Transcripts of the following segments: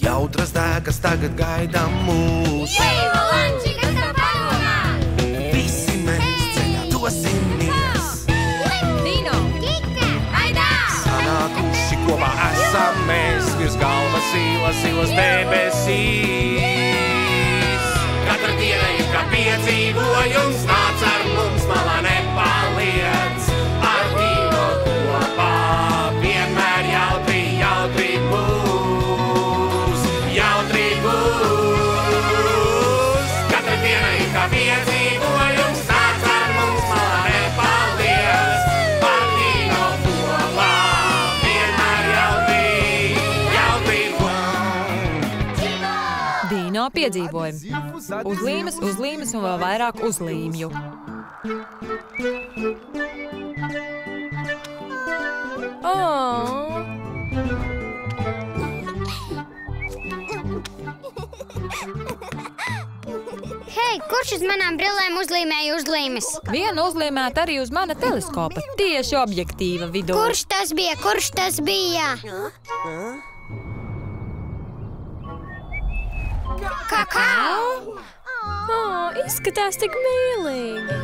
Jautras dēkas tagad gaida mūs. Valanči, kas tev padomā? Visi mēs ceļā dosimies. Dino, Kika, aidā! Sanākuši kopā esam mēs virs galvas ilas debesīs. Katra diena ir kā piedzīvojums, nāc ar mums malā nepaliec. Ar Dino kopā vienmēr jautri būs. Jautri būs. Katra diena ir kā piedzīvojums, nāc ar mums malā nepaliec. Ar Dino kopā vienmēr jautri būs. Dino piedzīvojumi. Uzlīmes un vēl vairāk uzlīmju. Hei, kurš uz manām brillēm uzlīmēja uzlīmes? Viena uzlīmēta arī uz mana teleskopa, tieši objektīva vidū. Kurš tas bija? Kakao! Izskatās tik mīlīgi.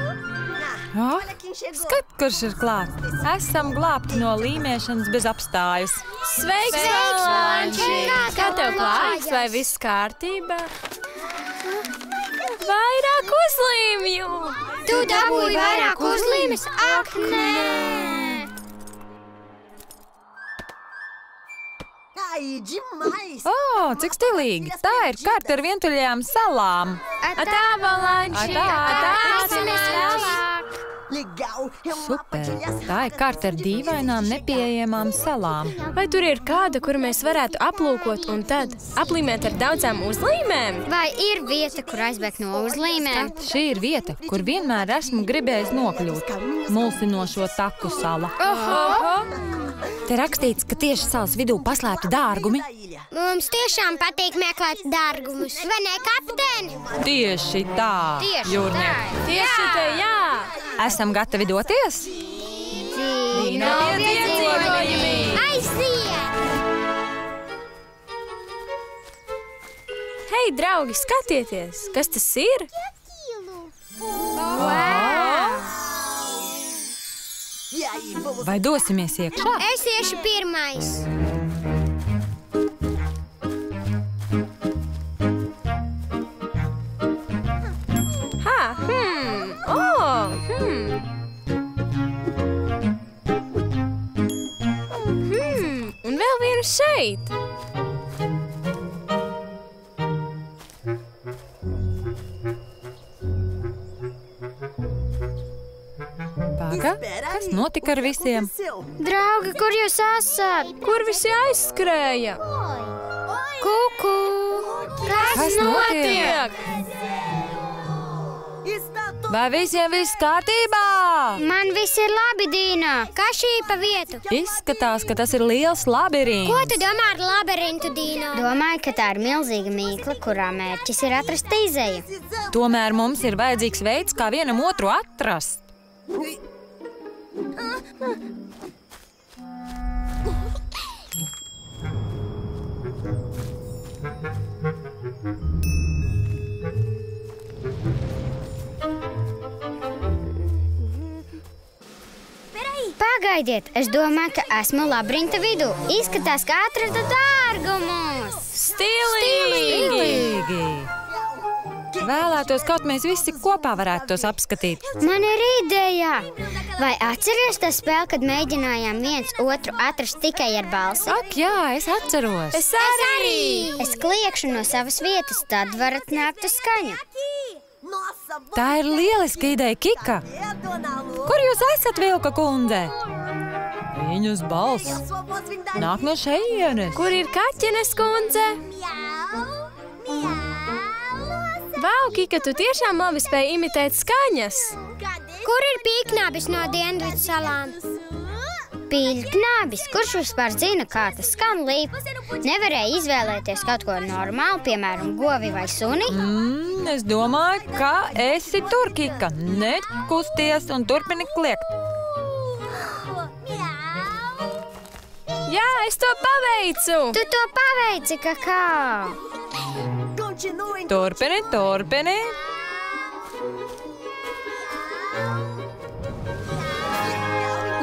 Skat, kurš ir klāt. Esam glābti no līmēšanas bez apstājas. Sveiks, Valanči! Kā tev klājas? Vai viss kārtībā? Vairāk uzlīmju! Tu dabūji vairāk uzlīmes? Ak, nē! Cik stilīgi! Tā ir karte ar vientuļajām salām. Atā, Valanči! Super! Tā ir karte ar dīvainām, nepieejamām salām. Vai tur ir kāda, kuru mēs varētu aplūkot un tad aplīmēt ar daudzām uzlīmēm? Vai ir vieta, kur aizbēgt no uzlīmēm? Šī ir vieta, kur vienmēr esmu gribējis nokļūt. Mulsinošo taku sala. Te rakstīts, ka tieši salas vidū paslēpti dārgumi. Mums tiešām patīk meklēt dārgumus. Vai ne, kapteini? Tieši tā, jūrnieki. Tieši tā, jā! Esam gatavi doties? Dino piedzīvojumi! Aiziet! Hei, draugi, skatieties! Kas tas ir? Vai dosimies iekšā? Es iešu pirmais. Un vēl vienu šeit. Paga, kas notika ar visiem? Draugi, kur jūs esat? Kur visi aizskrēja? Kuku! Kas notiek? Vai visiem viss kārtībā? Man viss ir labi, Dino. Kā šī pa vietu? Izskatās, ka tas ir liels labirints. Ko tu domā ar labirintu, Dino? Domāju, ka tā ir milzīga mīkla, kurā mērķis ir atrast izeju. Tomēr mums ir vajadzīgs veids, kā vienam otru atrast. Pagaidiet, es domāju, ka esmu labirinta vidū. Izskatās, ka atradu dārgumus. Stilīgi! Vēlētos, kaut mēs visi kopā varētu tos apskatīt. Man ir ideja! Vai atceries to spēli, kad mēģinājām viens otru atrast tikai ar balsi? Ak, jā, es atceros. Es arī! Es kliekšu no savas vietas, tad varat nākt uz skaņu. Tā ir lieliska ideja, Kika. Kur jūs esat, Vilka kundze? Viņas balss nāk no šejienes. Kur ir Kaķenes kundze? Vau, Kika, tu tiešām labi spēj imitēt skaņas. Kur ir pīknābis no Dienvidu salām? Pīļknābis, kurš vispār zina, kā tas skan līp? Nevarēja izvēlēties kaut ko normālu, piemēram, govi vai suni? Es domāju, ka esi tur, Kika. Nekusties un turpini kliegt. Jā, es to paveicu! Tu to paveici, Kakao! Turpini.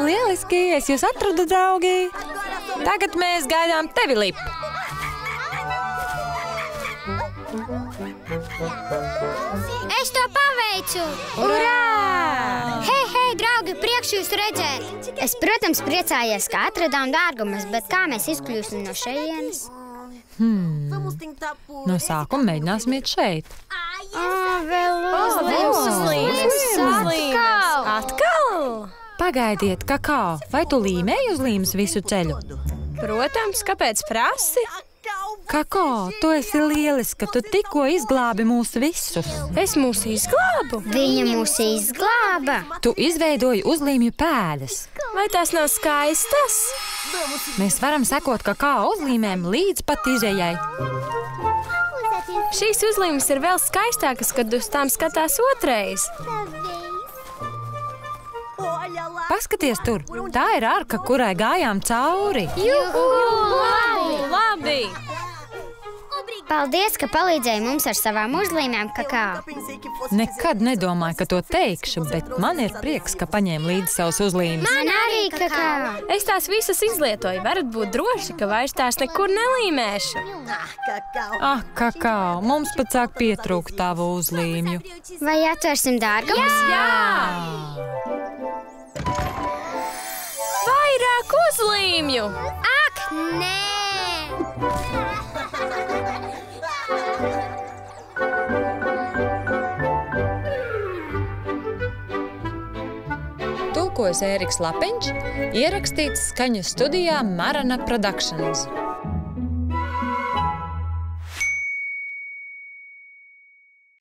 Lieliski, es jūs atradu, draugi. Tagad mēs gaidām tevi, Lip. Es to paveicu! Urā! Hei, draugi, priekš jūs redzēt! Es, protams, priecājos, ka atradām dārgumus, bet kā mēs izkļūsim no šejienes? No sākuma mēģināsim iet šeit. Vēl uzlīmes! Atkal? Pagaidiet, Kakao, vai tu līmēji uz līmes visu ceļu? Protams, kāpēc prasi? Kakao, tu esi lieliska, tu tikko izglābi mūs visus. Es mūs izglābu? Viņa mūs izglāba! Tu izveidoji uzlīmju pēdas. Vai tās nav skaistas? Mēs varam sekot Kakao uzlīmēm līdz pat izejai. Šīs uzlīmes ir vēl skaistākas, kad uz tām skatās otrais. Paskaties tur, tā ir arka, kurai gājām cauri. Labi! Paldies, ka palīdzēji mums ar savām uzlīmēm, Kakao. Nekad nedomāju, ka to teikšu, bet man ir prieks, ka paņēmu līdzi savus uzlīmes. Man arī, Kakao. Es tās visas izlietoju. Varat būt droši, ka vairs tās nekur nelīmēšu. Ah, Kakao, mums pat sāk pietrūkt tavu uzlīmju. Vai atversim dārgumus? Jā! Vairāk uzlīmju! Ak, nē! Tulkojas Ēriks Lapiņš, ierakstīts skaņu studijā Marana Productions.